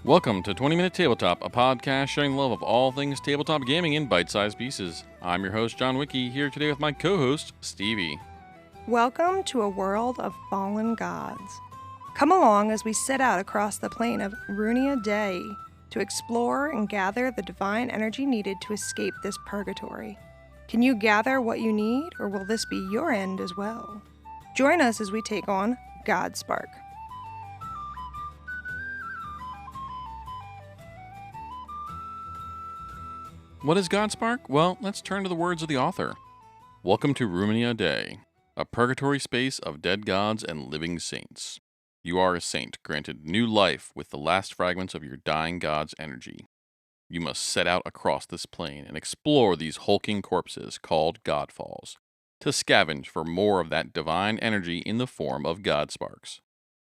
Welcome to 20 Minute Tabletop, a podcast sharing the love of all things tabletop gaming in bite-sized pieces. I'm your host, John Wiki, here today with my co-host, Stevie. Welcome to a world of fallen gods. Come along as we set out across the plain of Runia Day to explore and gather the divine energy needed to escape this purgatory. Can you gather what you need, or will this be your end as well? Join us as we take on Godspark. What is Godspark? Well, let's turn to the words of the author. Welcome to Runia Day, a purgatory space of dead gods and living saints. You are a saint, granted new life with the last fragments of your dying god's energy. You must set out across this plain and explore these hulking corpses called Godfalls, to scavenge for more of that divine energy in the form of Godsparks.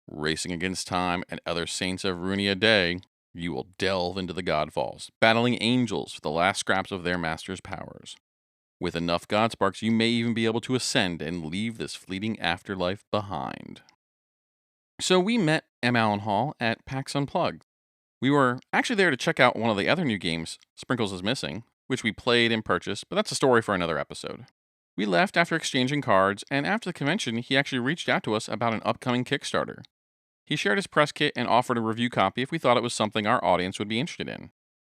Racing against time and other saints of Runia Day, you will delve into the Godfalls, battling angels for the last scraps of their master's powers. With enough Godsparks, you may even be able to ascend and leave this fleeting afterlife behind. So we met M. Allen Hall at PAX Unplugged. We were actually there to check out one of the other new games, Sprinkles is Missing, which we played and purchased, but that's a story for another episode. We left after exchanging cards, and after the convention, he actually reached out to us about an upcoming Kickstarter. He shared his press kit and offered a review copy if we thought it was something our audience would be interested in.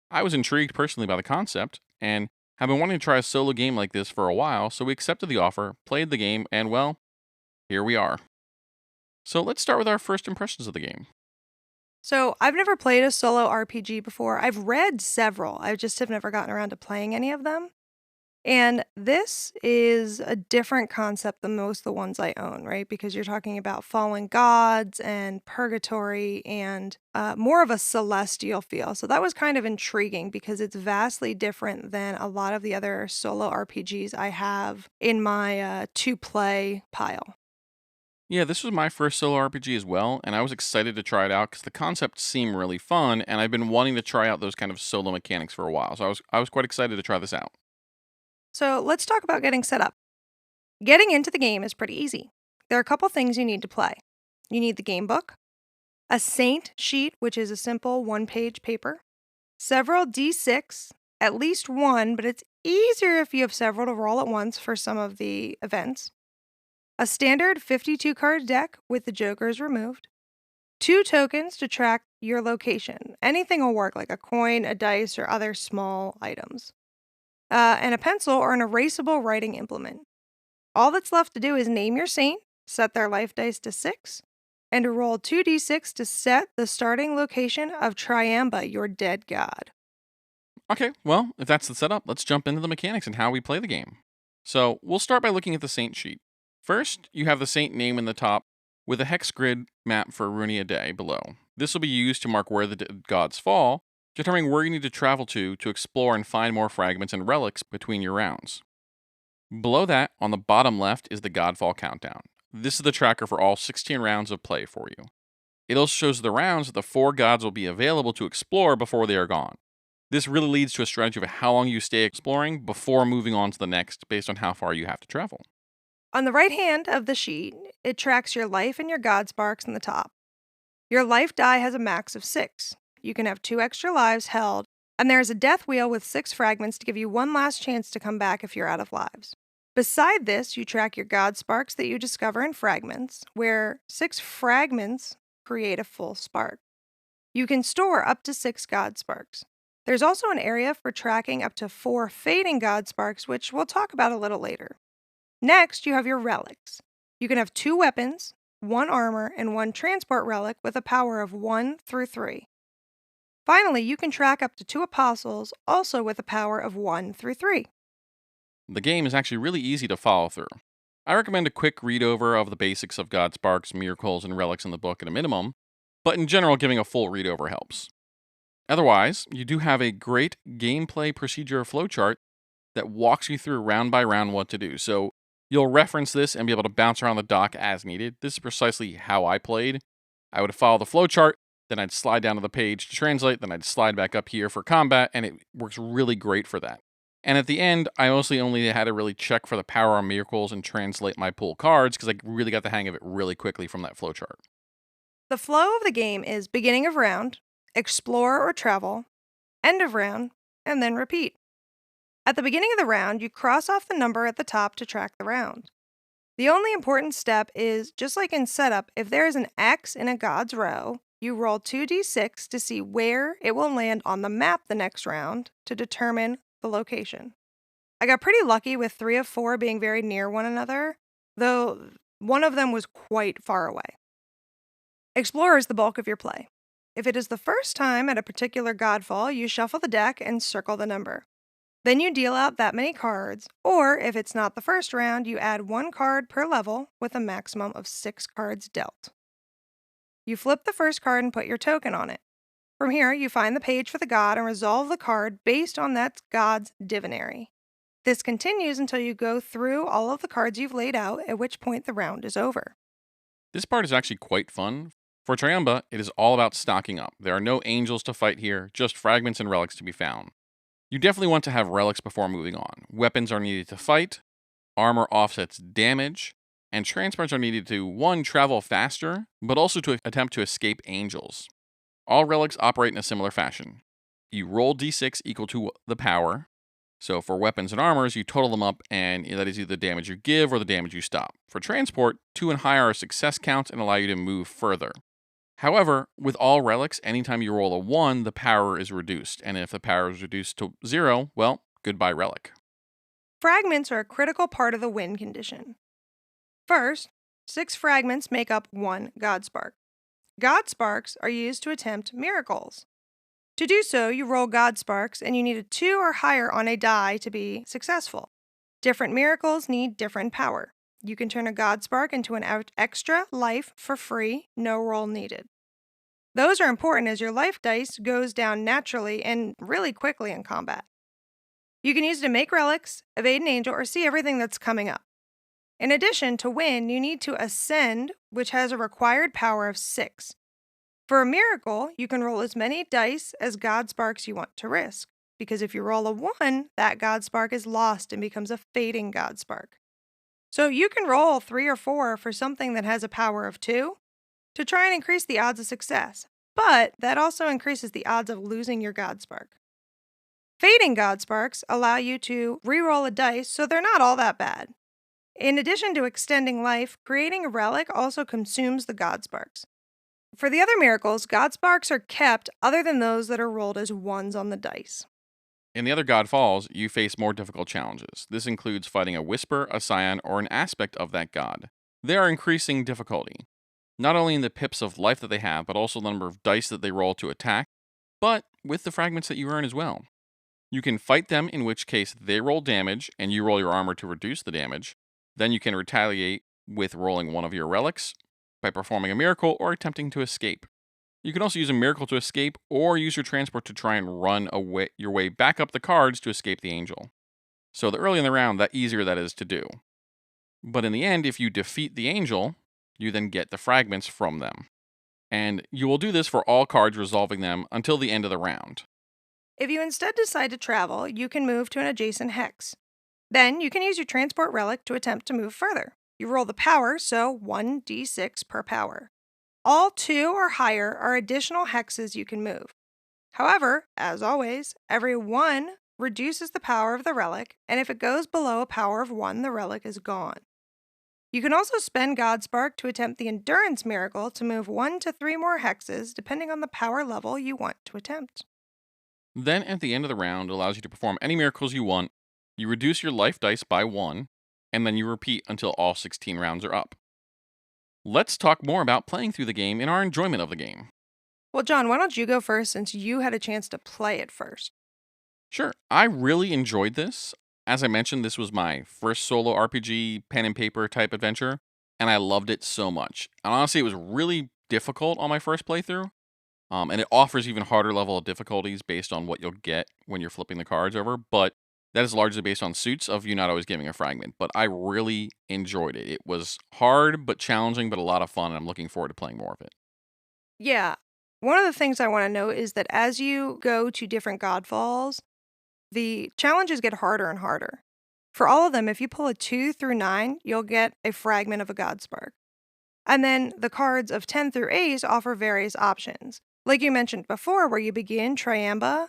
I was intrigued personally by the concept, and have been wanting to try a solo game like this for a while, so we accepted the offer, played the game, and well, here we are. So let's start with our first impressions of the game. So I've never played a solo RPG before. I've read several. I just have never gotten around to playing any of them. And this is a different concept than most of the ones I own, right? Because you're talking about fallen gods and purgatory and more of a celestial feel. So that was kind of intriguing because it's vastly different than a lot of the other solo RPGs I have in my to-play pile. Yeah, this was my first solo RPG as well, and I was excited to try it out because the concept seemed really fun, and I've been wanting to try out those kind of solo mechanics for a while, so I was quite excited to try this out. So let's talk about getting set up. Getting into the game is pretty easy. There are a couple things you need to play. You need the game book, a Saint sheet, which is a simple one-page paper, several D6, at least one, but it's easier if you have several to roll at once for some of the events, a standard 52-card deck with the jokers removed, 2 tokens to track your location. Anything will work, like a coin, a dice, or other small items. And a pencil or an erasable writing implement. All that's left to do is name your saint, set their life dice to 6, and to roll 2d6 to set the starting location of Triamba, your dead god. Okay, well, if that's the setup, let's jump into the mechanics and how we play the game. So, we'll start by looking at the saint sheet. First, you have the saint name in the top with a hex grid map for Runia Day below. This will be used to mark where the dead gods fall, determining where you need to travel to explore and find more fragments and relics between your rounds. Below that, on the bottom left, is the Godfall countdown. This is the tracker for all 16 rounds of play for you. It also shows the rounds that the 4 gods will be available to explore before they are gone. This really leads to a strategy of how long you stay exploring before moving on to the next based on how far you have to travel. On the right hand of the sheet, it tracks your life and your Godsparks in the top. Your life die has a max of 6. You can have 2 extra lives held, and there is a death wheel with 6 fragments to give you one last chance to come back if you're out of lives. Beside this, you track your Godsparks that you discover in fragments, where 6 fragments create a full spark. You can store up to 6 Godsparks. There's also an area for tracking up to 4 fading Godsparks, which we'll talk about a little later. Next, you have your relics. You can have 2 weapons, 1 armor, and 1 transport relic with a power of 1 through 3. Finally, you can track up to 2 apostles, also with a power of 1 through 3. The game is actually really easy to follow through. I recommend a quick read over of the basics of Godsparks, miracles, and relics in the book at a minimum, but in general, giving a full read over helps. Otherwise, you do have a great gameplay procedure flowchart that walks you through round by round what to do. So you'll reference this and be able to bounce around the dock as needed. This is precisely how I played. I would follow the flowchart, then I'd slide down to the page to translate, then I'd slide back up here for combat, and it works really great for that. And at the end, I mostly only had to really check for the power on miracles and translate my pool cards because I really got the hang of it really quickly from that flowchart. The flow of the game is beginning of round, explore or travel, end of round, and then repeat. At the beginning of the round, you cross off the number at the top to track the round. The only important step is, just like in setup, if there is an X in a God's row, you roll 2d6 to see where it will land on the map the next round to determine the location. I got pretty lucky with 3 of 4 being very near one another, though one of them was quite far away. Explore is the bulk of your play. If it is the first time at a particular Godfall, you shuffle the deck and circle the number. Then you deal out that many cards, or if it's not the first round, you add 1 card per level with a maximum of 6 cards dealt. You flip the first card and put your token on it. From here, you find the page for the god and resolve the card based on that god's divinary. This continues until you go through all of the cards you've laid out, at which point the round is over. This part is actually quite fun. For Triumba, it is all about stocking up. There are no angels to fight here, just fragments and relics to be found. You definitely want to have relics before moving on. Weapons are needed to fight, armor offsets damage, and transports are needed to, 1, travel faster, but also to attempt to escape angels. All relics operate in a similar fashion. You roll d6 equal to the power. So for weapons and armors, you total them up, and that is either the damage you give or the damage you stop. For transport, 2 and higher are success counts and allow you to move further. However, with all relics, anytime you roll a 1, the power is reduced, and if the power is reduced to 0, well, goodbye relic. Fragments are a critical part of the win condition. First, 6 fragments make up 1 Godspark. Godsparks are used to attempt miracles. To do so, you roll Godsparks, and you need a 2 or higher on a die to be successful. Different miracles need different power. You can turn a Godspark into an extra life for free, no roll needed. Those are important as your life dice goes down naturally and really quickly in combat. You can use it to make relics, evade an angel, or see everything that's coming up. In addition, to win, you need to ascend, which has a required power of 6. For a miracle, you can roll as many dice as Godsparks you want to risk, because if you roll a 1, that Godspark is lost and becomes a fading Godspark. So you can roll 3 or 4 for something that has a power of 2 to try and increase the odds of success, but that also increases the odds of losing your Godspark. Fading Godsparks allow you to re-roll a dice, so they're not all that bad. In addition to extending life, creating a relic also consumes the Godsparks. For the other miracles, Godsparks are kept other than those that are rolled as 1s on the dice. In the other Godfalls, you face more difficult challenges. This includes fighting a Whisper, a Scion, or an aspect of that god. They are increasing difficulty, not only in the pips of life that they have, but also the number of dice that they roll to attack, but with the fragments that you earn as well. You can fight them, in which case they roll damage, and you roll your armor to reduce the damage. Then you can retaliate with rolling one of your relics, by performing a miracle, or attempting to escape. You can also use a miracle to escape, or use your transport to try and run your way back up the cards to escape the angel. So the earlier in the round, the easier that is to do. But in the end, if you defeat the angel, you then get the fragments from them. And you will do this for all cards, resolving them until the end of the round. If you instead decide to travel, you can move to an adjacent hex. Then you can use your transport relic to attempt to move further. You roll the power, so 1d6 per power. All 2 or higher are additional hexes you can move. However, as always, every 1 reduces the power of the relic, and if it goes below a power of 1, the relic is gone. You can also spend Godspark to attempt the Endurance Miracle to move 1 to 3 more hexes, depending on the power level you want to attempt. Then, at the end of the round, it allows you to perform any miracles you want. You reduce your life dice by 1, and then you repeat until all 16 rounds are up. Let's talk more about playing through the game and our enjoyment of the game. Well, John, why don't you go first since you had a chance to play it first? Sure, I really enjoyed this. As I mentioned, this was my first solo RPG, pen and paper type adventure, and I loved it so much. And honestly, it was really difficult on my first playthrough, and it offers even harder level of difficulties based on what you'll get when you're flipping the cards over, but that is largely based on suits of you not always giving a fragment, but I really enjoyed it. It was hard, but challenging, but a lot of fun, and I'm looking forward to playing more of it. Yeah. One of the things I want to note is that as you go to different Godfalls, the challenges get harder and harder. For all of them, if you pull a 2 through 9, you'll get a fragment of a Godspark. And then the cards of 10 through A's offer various options. Like you mentioned before, where you begin Triamba,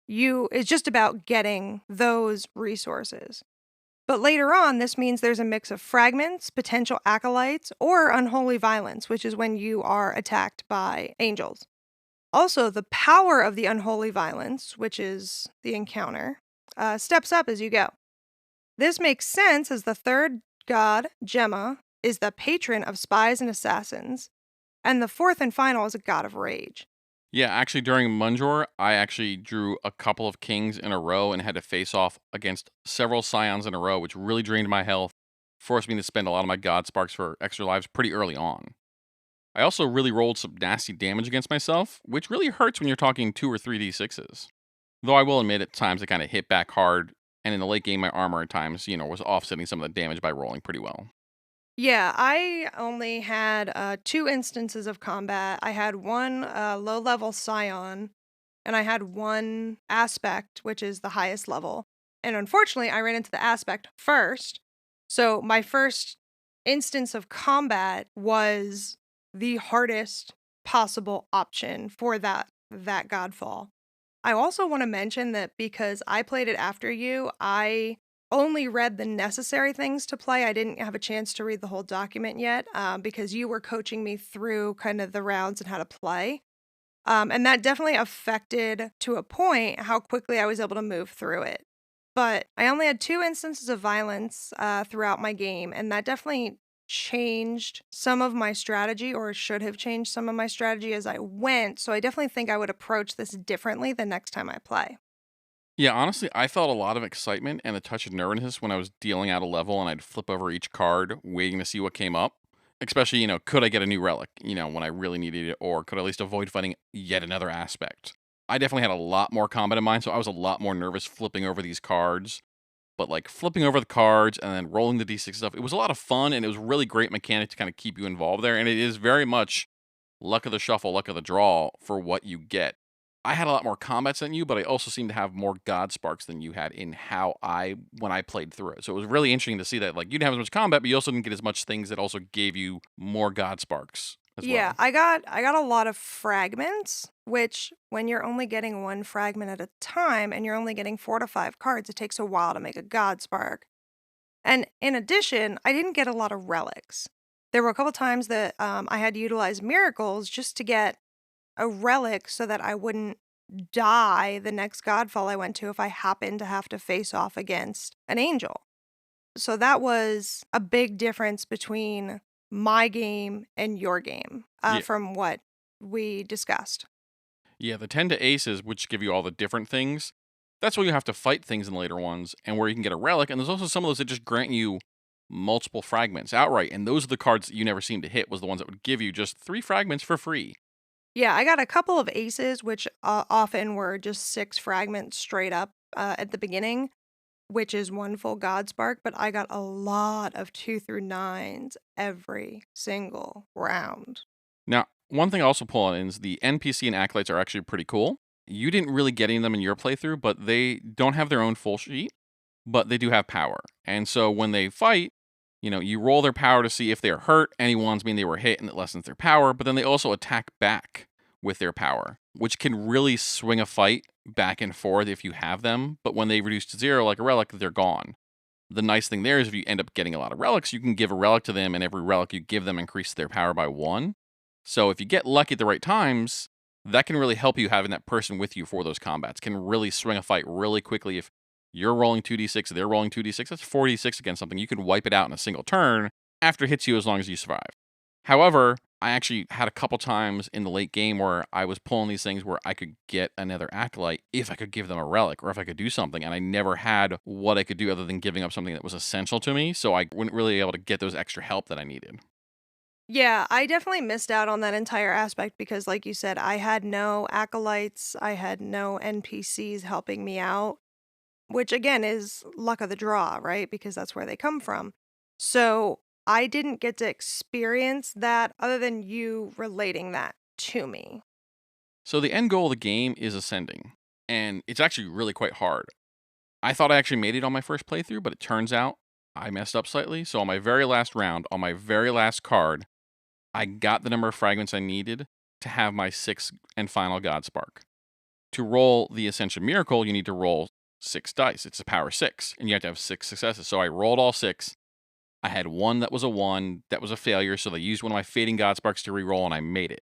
it's just about getting those resources. But later on, this means there's a mix of fragments, potential acolytes, or unholy violence, which is when you are attacked by angels. Also, the power of the unholy violence, which is the encounter, steps up as you go. This makes sense as the third god, Gemma, is the patron of spies and assassins, and the fourth and final is a god of rage. Yeah, actually, during Munjor, I actually drew a couple of kings in a row and had to face off against several scions in a row, which really drained my health, forced me to spend a lot of my God Sparks for extra lives pretty early on. I also really rolled some nasty damage against myself, which really hurts when you're talking 2 or 3 d6s. Though I will admit at times it kind of hit back hard, and in the late game, my armor at times, was offsetting some of the damage by rolling pretty well. Yeah, I only had 2 instances of combat. I had one low level scion, and I had one aspect, which is the highest level. And unfortunately, I ran into the aspect first. So my first instance of combat was the hardest possible option for that godfall. I also want to mention that because I played it after you, I only read the necessary things to play. I didn't have a chance to read the whole document yet because you were coaching me through kind of the rounds and how to play. And that definitely affected, to a point, how quickly I was able to move through it. But I only had 2 instances of violence throughout my game, and that definitely changed some of my strategy, or should have changed some of my strategy as I went. So I definitely think I would approach this differently the next time I play. Yeah, honestly, I felt a lot of excitement and a touch of nervousness when I was dealing out a level and I'd flip over each card, waiting to see what came up. Especially, could I get a new relic, when I really needed it, or could I at least avoid fighting yet another aspect? I definitely had a lot more combat in mind, so I was a lot more nervous flipping over these cards. But like flipping over the cards and then rolling the d6 stuff, it was a lot of fun and it was a really great mechanic to kind of keep you involved there. And it is very much luck of the shuffle, luck of the draw for what you get. I had a lot more combats than you, but I also seem to have more God Sparks than you had in when I played through it. So it was really interesting to see that like you didn't have as much combat, but you also didn't get as much things that also gave you more God Sparks as Yeah, well. I got a lot of fragments, which when you're only getting one fragment at a time and you're only getting 4 to 5 cards, it takes a while to make a God Spark. And in addition, I didn't get a lot of relics. There were a couple times that I had to utilize miracles just to get a relic so that I wouldn't die the next Godfall I went to if I happened to have to face off against an angel. So that was a big difference between my game and your game Yeah. from what we discussed. Yeah, the 10 to aces, which give you all the different things, that's where you have to fight things in later ones and where you can get a relic. And there's also some of those that just grant you multiple fragments outright. And those are the cards that you never seem to hit, was the ones that would give you just 3 fragments for free. Yeah, I got a couple of aces, which often were just 6 fragments straight up at the beginning, which is 1 full Godspark, but I got a lot of 2 through 9s every single round. Now, one thing I also pull on is the NPC and acolytes are actually pretty cool. You didn't really get any of them in your playthrough, but they don't have their own full sheet, but they do have power. And so when they fight, you roll their power to see if they're hurt. Any ones mean they were hit and it lessens their power, but then they also attack back with their power, which can really swing a fight back and forth if you have them. But when they reduce to 0, like a relic, they're gone. The nice thing there is if you end up getting a lot of relics, you can give a relic to them, and every relic you give them increases their power by 1. So if you get lucky at the right times, that can really help you having that person with you for those combats. Can really swing a fight really quickly. If you're rolling 2d6, they're rolling 2d6, that's 4d6 against something. You can wipe it out in a single turn after it hits you as long as you survive. However, I actually had a couple times in the late game where I was pulling these things where I could get another acolyte if I could give them a relic or if I could do something, and I never had what I could do other than giving up something that was essential to me, so I wouldn't really be able to get those extra help that I needed. Yeah, I definitely missed out on that entire aspect because, like you said, I had no acolytes, I had no NPCs helping me out, which again is luck of the draw, right? Because that's where they come from. So I didn't get to experience that other than you relating that to me. So the end goal of the game is ascending, and it's actually really quite hard. I thought I actually made it on my first playthrough, but it turns out I messed up slightly. So on my very last round, on my very last card, I got the number of fragments I needed to have my 6th and final Godspark. To roll the Ascension Miracle, you need to roll 6 dice. It's a power 6, and you have to have 6 successes. So I rolled all 6. I had one that was a 1, that was a failure, so they used one of my Fading Godsparks to reroll, and I made it.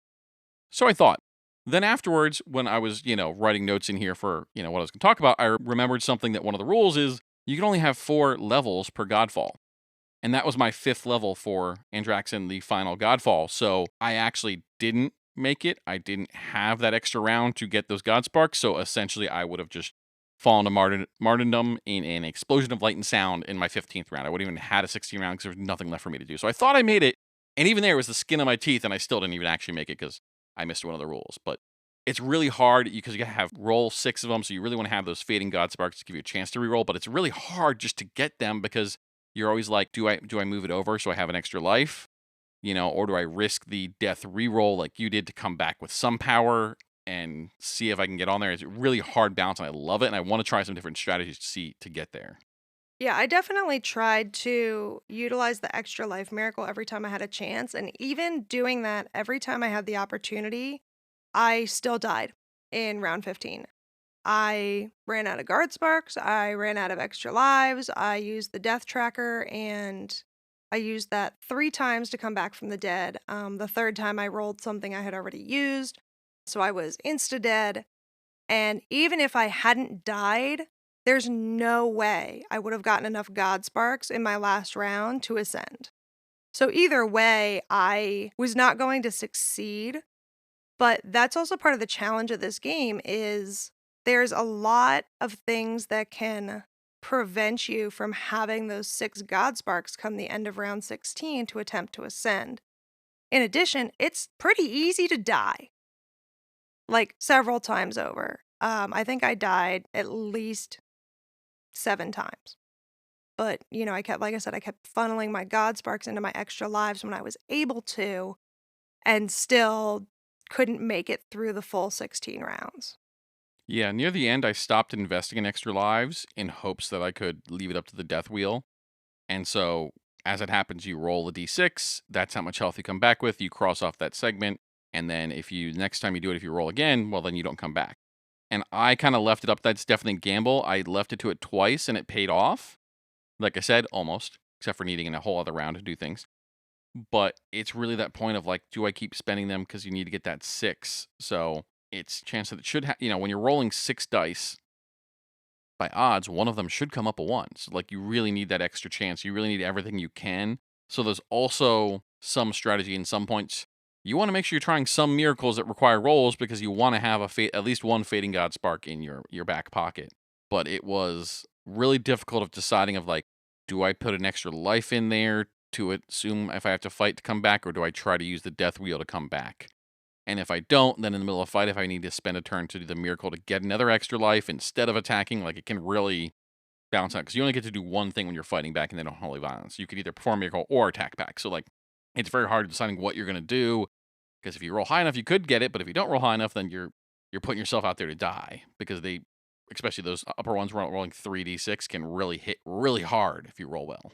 So I thought. Then afterwards, when I was, writing notes in here for, what I was going to talk about, I remembered something that one of the rules is you can only have 4 levels per Godfall. And that was my 5th level for Andraxin, the final Godfall. So I actually didn't make it. I didn't have that extra round to get those Godsparks. So essentially, I would have just fallen to martyrdom in an explosion of light and sound in my 15th round. I wouldn't even had a 16 round because there was nothing left for me to do. So I thought I made it. And even there was the skin of my teeth, and I still didn't even actually make it because I missed one of the rules. But it's really hard because you got to have roll 6 of them. So you really want to have those Fading Godsparks to give you a chance to reroll. But it's really hard just to get them because you're always like, do I move it over so I have an extra life? Or do I risk the death reroll like you did to come back with some power and see if I can get on there? It's a really hard balance, and I love it, and I want to try some different strategies to get there. Yeah, I definitely tried to utilize the extra life miracle every time I had a chance. And even doing that every time I had the opportunity, I still died in round 15. I ran out of guard sparks. I ran out of extra lives. I used the death tracker, and I used that 3 times to come back from the dead. The third time I rolled something I had already used. So I was insta dead. And even if I hadn't died, there's no way I would have gotten enough God Sparks in my last round to ascend. So either way, I was not going to succeed. But that's also part of the challenge of this game is there's a lot of things that can prevent you from having those 6 God Sparks come the end of round 16 to attempt to ascend. In addition, it's pretty easy to die, like several times over. I think I died at least 7 times. But, like I said, I kept funneling my God Sparks into my extra lives when I was able to, and still couldn't make it through the full 16 rounds. Yeah, near the end, I stopped investing in extra lives in hopes that I could leave it up to the death wheel. And so, as it happens, you roll a d6. That's how much health you come back with. You cross off that segment. And then next time you do it, if you roll again, well, then you don't come back. And I kind of left it up. That's definitely a gamble. I left it to it twice and it paid off. Like I said, almost, except for needing a whole other round to do things. But it's really that point of like, do I keep spending them because you need to get that 6? So it's chance that it should when you're rolling 6 dice, by odds, one of them should come up a 1. So like you really need that extra chance. You really need everything you can. So there's also some strategy in some points. You want to make sure you're trying some miracles that require rolls because you want to have at least one Fading God Spark in your back pocket. But it was really difficult of deciding of like, do I put an extra life in there to assume if I have to fight to come back, or do I try to use the death wheel to come back? And if I don't, then in the middle of a fight, if I need to spend a turn to do the miracle to get another extra life instead of attacking, like it can really balance out because you only get to do one thing when you're fighting back and they don't holy violence. You could either perform a miracle or attack back. So like it's very hard deciding what you're going to do because if you roll high enough, you could get it, but if you don't roll high enough, then you're putting yourself out there to die because they, especially those upper ones rolling 3d6, can really hit really hard if you roll well.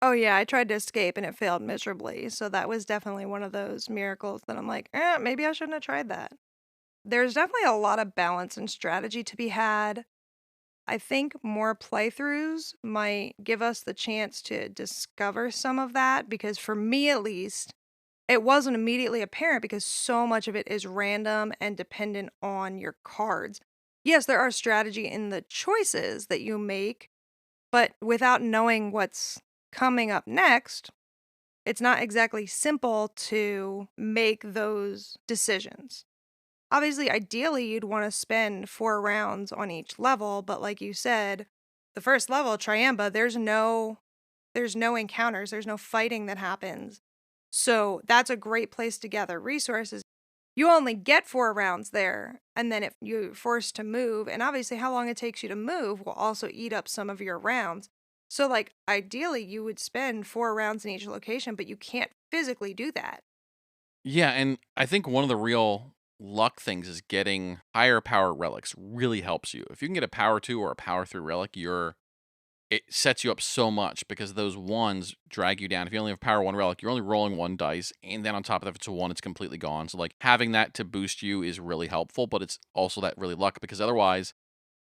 Oh, yeah, I tried to escape and it failed miserably. So that was definitely one of those miracles that I'm like, maybe I shouldn't have tried that. There's definitely a lot of balance and strategy to be had. I think more playthroughs might give us the chance to discover some of that because for me at least, it wasn't immediately apparent because so much of it is random and dependent on your cards. Yes, there are strategy in the choices that you make, but without knowing what's coming up next, it's not exactly simple to make those decisions. Obviously, ideally, you'd want to spend 4 rounds on each level, but like you said, the first level, Triamba, there's no encounters, there's no fighting that happens. So that's a great place to gather resources. You only get 4 rounds there, and then if you're forced to move, and obviously how long it takes you to move will also eat up some of your rounds. So, like, ideally, you would spend 4 rounds in each location, but you can't physically do that. Yeah, and I think one of the real luck things is getting higher power relics really helps you. If you can get a power 2 or a power 3 relic, you're it sets you up so much because those ones drag you down. If you only have power one relic, you're only rolling one dice, and then on top of that, if it's a one, it's completely gone. So like having that to boost you is really helpful, but it's also that really luck because otherwise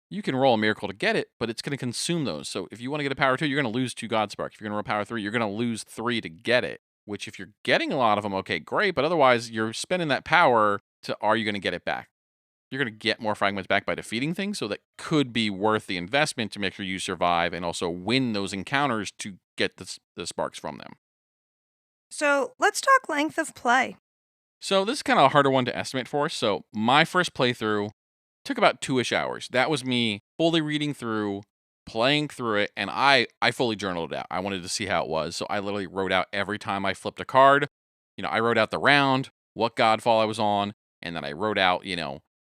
you can roll a miracle to get it, but it's going to consume those. So if you want to get a power 2, you're going to lose 2 Godspark. If you're going to roll power 3, you're going to lose 3 to get it, which if you're getting a lot of them, okay, great. But otherwise, you're spending that power to are you going to get it back? You're going to get more fragments back by defeating things. So that could be worth the investment to make sure you survive and also win those encounters to get the sparks from them. So let's talk length of play. So this is kind of a harder one to estimate for us. So my first playthrough took about 2-ish hours. That was me fully reading through, playing through it, and I fully journaled it out. I wanted to see how it was. So I literally wrote out every time I flipped a card. I wrote out the round, what godfall I was on, and then I wrote out,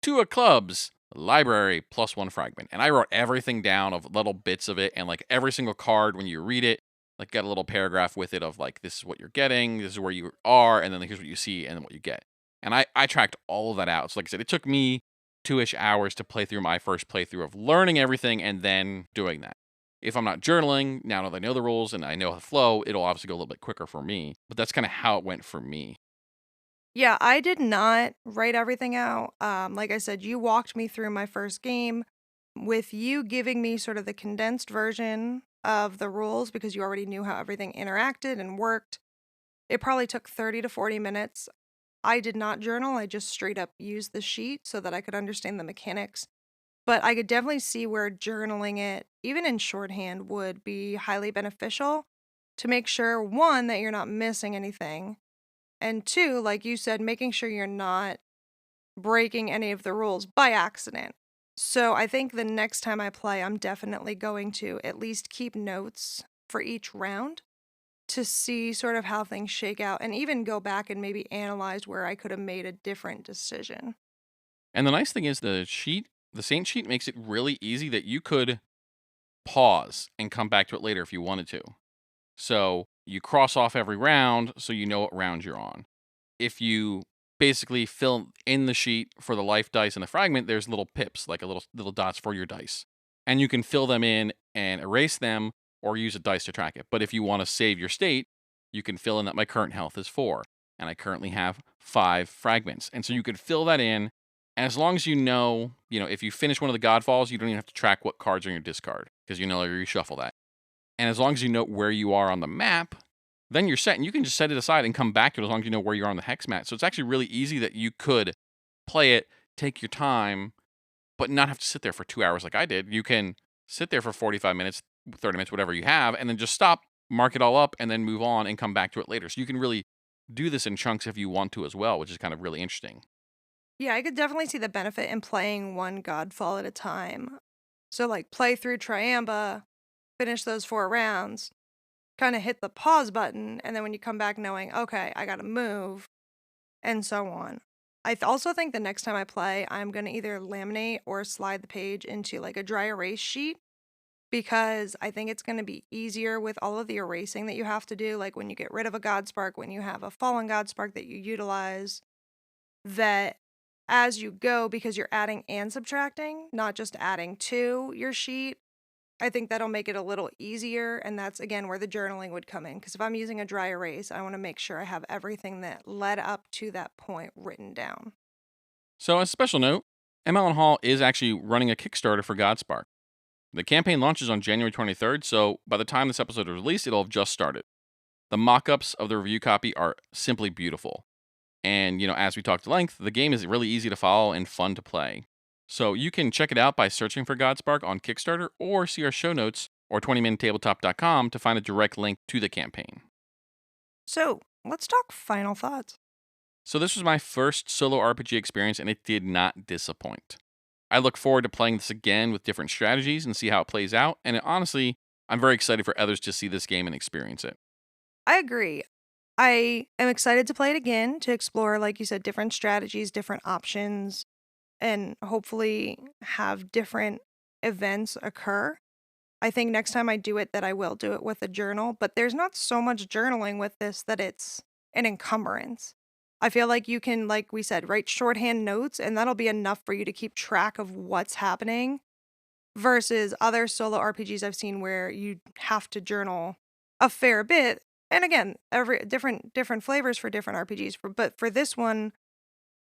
2 of clubs, library, plus 1 fragment. And I wrote everything down of little bits of it, and like every single card when you read it, like got a little paragraph with it of like, this is what you're getting, this is where you are, and then here's what you see and then what you get. And I tracked all of that out. So like I said, it took me 2-ish hours to play through my first playthrough of learning everything and then doing that. If I'm not journaling, now that I know the rules and I know the flow, it'll obviously go a little bit quicker for me. But that's kind of how it went for me. Yeah, I did not write everything out. Like I said, you walked me through my first game with you giving me sort of the condensed version of the rules because you already knew how everything interacted and worked. It probably took 30 to 40 minutes. I did not journal. I just straight up used the sheet so that I could understand the mechanics. But I could definitely see where journaling it, even in shorthand, would be highly beneficial to make sure, one, that you're not missing anything. And two, like you said, making sure you're not breaking any of the rules by accident. So I think the next time I play, I'm definitely going to at least keep notes for each round to see sort of how things shake out and even go back and maybe analyze where I could have made a different decision. And the nice thing is the Saint sheet makes it really easy that you could pause and come back to it later if you wanted to. So you cross off every round so you know what round you're on. If you basically fill in the sheet for the life dice and the fragment, there's little pips, like a little dots for your dice. And you can fill them in and erase them or use a dice to track it. But if you want to save your state, you can fill in that my current health is 4 and I currently have 5 fragments. And so you could fill that in. And as long as if you finish one of the godfalls, you don't even have to track what cards are in your discard because you reshuffle that. And as long as you know where you are on the map, then you're set. And you can just set it aside and come back to it as long as you know where you are on the hex mat. So it's actually really easy that you could play it, take your time, but not have to sit there for 2 hours like I did. You can sit there for 45 minutes, 30 minutes, whatever you have, and then just stop, mark it all up, and then move on and come back to it later. So you can really do this in chunks if you want to as well, which is kind of really interesting. Yeah, I could definitely see the benefit in playing one Godfall at a time. So, like, play through Triamba, finish those 4 rounds, kind of hit the pause button, and then when you come back knowing, okay, I gotta move, and so on. I also think the next time I play, I'm gonna either laminate or slide the page into like a dry erase sheet because I think it's gonna be easier with all of the erasing that you have to do, like when you get rid of a Godspark, when you have a fallen Godspark that you utilize, that as you go, because you're adding and subtracting, not just adding to your sheet, I think that'll make it a little easier. And that's again where the journaling would come in. Because if I'm using a dry erase, I want to make sure I have everything that led up to that point written down. So, as a special note, ML Hall is actually running a Kickstarter for Godspark. The campaign launches on January 23rd, so by the time this episode is released, it'll have just started. The mock ups of the review copy are simply beautiful. And, as we talked at length, the game is really easy to follow and fun to play. So you can check it out by searching for Godspark on Kickstarter or see our show notes or 20minutetabletop.com to find a direct link to the campaign. So let's talk final thoughts. So this was my first solo RPG experience and it did not disappoint. I look forward to playing this again with different strategies and see how it plays out. And honestly, I'm very excited for others to see this game and experience it. I agree. I am excited to play it again to explore, like you said, different strategies, different options, and hopefully have different events occur. I think next time I do it that I will do it with a journal, but there's not so much journaling with this that it's an encumbrance. I feel like you can, like we said, write shorthand notes and that'll be enough for you to keep track of what's happening versus other solo RPGs I've seen where you have to journal a fair bit. And again, every different flavors for different RPGs. But for this one,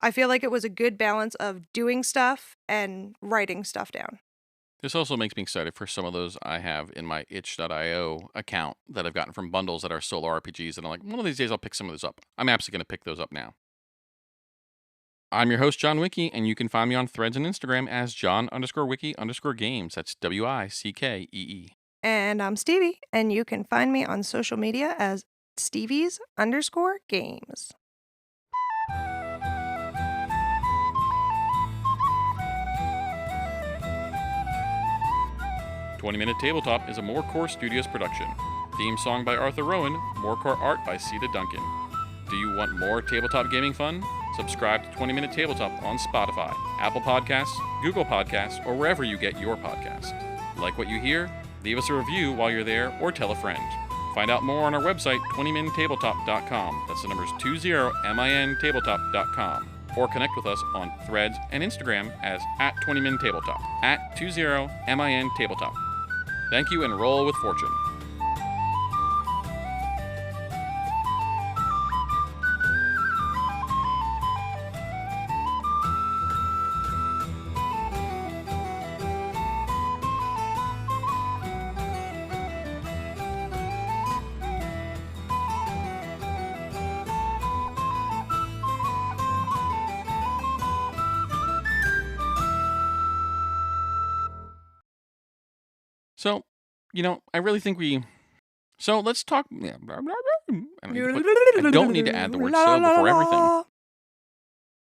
I feel like it was a good balance of doing stuff and writing stuff down. This also makes me excited for some of those I have in my itch.io account that I've gotten from bundles that are solo RPGs. And I'm like, one of these days I'll pick some of those up. I'm absolutely going to pick those up now. I'm your host, John Wiki, and you can find me on Threads and Instagram as John_Wiki_Games. That's WICKEE. And I'm Stevie, and you can find me on social media as Stevies_Games. 20-Minute Tabletop is a Morecore Studios production. Theme song by Arthur Rowan, Morecore art by Sita Duncan. Do you want more tabletop gaming fun? Subscribe to 20-Minute Tabletop on Spotify, Apple Podcasts, Google Podcasts, or wherever you get your podcasts. Like what you hear? Leave us a review while you're there or tell a friend. Find out more on our website, 20mintabletop.com. That's the numbers 20mintabletop.com. Or connect with us on Threads and Instagram as @20mintabletop, @20mintabletop. Thank you and roll with fortune. So, I really think so let's talk. I don't need to add the word so before everything.